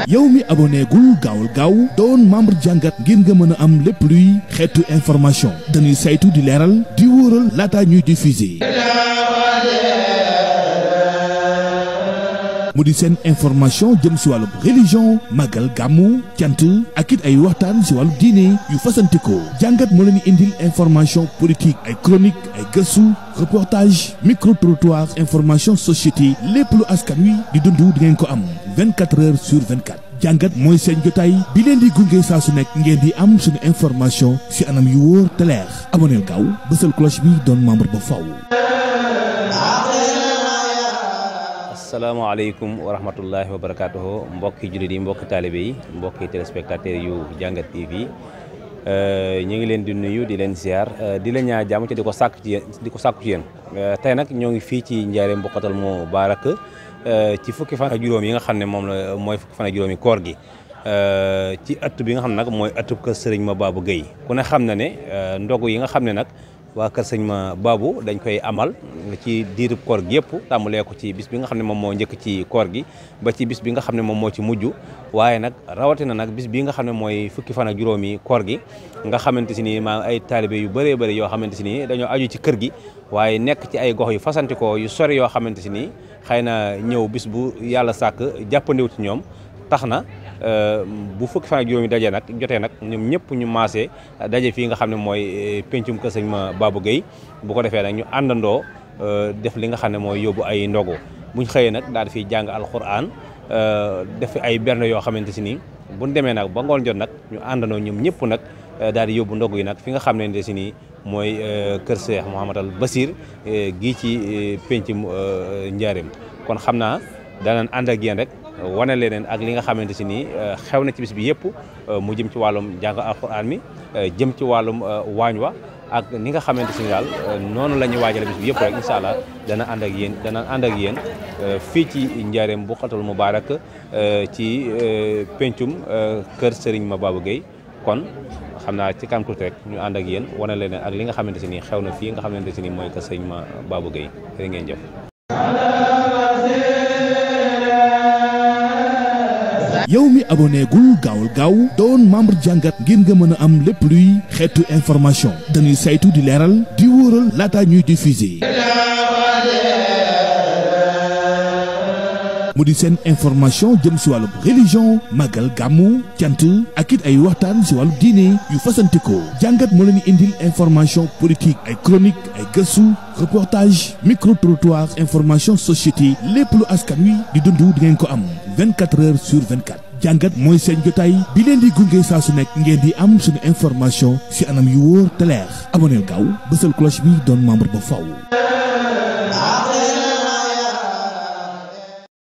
yow mi abonné gul gaawul gaaw doon membre jàngat ngir nga mën a am lépp luy xeetu information dañuy saytu di leeral di wóoral laata ñuy diffuser. mu di seen information jëm si wàllu religion magal gàmmu cant ak it ay waxtaan si wàllu diine yu fasantikoo jàngat moo leen indil information politique ay chronique ay gëstu reportage micro trottoir information société lépp lu askan wi di dund di ngeen ko am 24 heures sur 24. jàngat mooy seen jotaay bi leen di gunge saa su nekk ngeen di am suñu information si anam yu wóor te leer aboneel gaaw bësal cloche bi doon membre ba faw. asalaamaaleykum wa rahmatullahi wa barakaatuhu mbokki jullit yi mbokki taalibe yi mbokki téléspectateurs yu jàngat TV ñu ngi leen di nuyu di leen ziar di la ñaan jàmm ci di ko sàkk ci yéen tey nag ñoo ngi fii ci Njaaréem Bokkatal Mubaarak ci fukki fan ak juróom yi nga xam ne moom la mooy fukki fan ak juróom yi koor gi ci ëtt bi nga xam ne nag mooy ëttub kër sëriñ Mababou Gueye ku ne xam na ne ndogu yi nga xam ne nag waa kër sëñ Mababou dañ koy amal ci diirub koor gi yëpp tàmbalee ko ci bis bi nga xam ne moom moo njëkk ci koor gi ba ci bis bi nga xam ne moom moo ci mujj waaye nag rawatina nag bis bi nga xam ne mooy fukki fan ak juróomi koor gi nga xamante si ni maa ay taalibe yu bëree bëri yoo xamante si ni dañoo aju ci kër gi waaye nekk ci ay gox yu fasantikoo yu sori yoo xamante si ni xëy na ñëw bis bu yàlla sàkk jàppandiwut ci ñoom tax na bu fukki fan ak juróomi dajee nag jotee nag ñoom ñëpp ñu maasee daje fii nga xam ne mooy pencum kër sëñ Mababou Gueye bu ko defee nag ñu àndandoo def li nga xam ne mooy yóbbu ay ndogu buñ xëyee nag daal di fiy jàng alxuraan def ay berne yoo xamante si ni buñ demee nag ba ngoon jot nag ñu àndandoo ñoom ñëpp nag daal di yóbbu ndogu yi nag fi nga xam ne si ni mooy kër Cheikh Mouhamadal Basir gii ci pencum Njaaréem kon xam naa danañ ànd ak yéen rek wane leneen ak li nga xamante si ni xew na ci bis bi yëpp mu jëm ci wàllum jàng alxuraan mi jëm ci wàllum waañ wa ak ni nga xamante si ni daal noonu la ñuy waajale bis bi yëpp rek incha allah dana ànd ak yéen fii ci Njaaréem Bokkatal Mubaarak ci pencum kër Serigne Mababou Gueye kon xam naa ci kanam tuuti rek ñu ànd ak yéen wane leneen ak li nga xamante si ni xew na fii nga xamante si ni mooy kër Serigne Mababou Gueye jërë ngeen jëf. yow mi abonné gul gaawul gaaw doon membre jàngat ngir nga mën a am lépp luy xeetu information dañuy saytu di leeral di wóoral laata ñuy diffuser. mu di seen information jëm si wàllu religion magal gàmmu cant ak it ay waxtaan si wàllu diine yu fasantikoo jàngat moo leen indil information politique ay chronique ay gëstu reportage micro trottoir information société lépp lu askan wi di dund di ngeen ko am 24 heures sur 24. jàngat mooy seen jotaay bi leen di gunge saa su nekk ngeen di am suñu information si anam yu wóor te leer aboneel gaaw bësal cloche bi doon membre ba faw.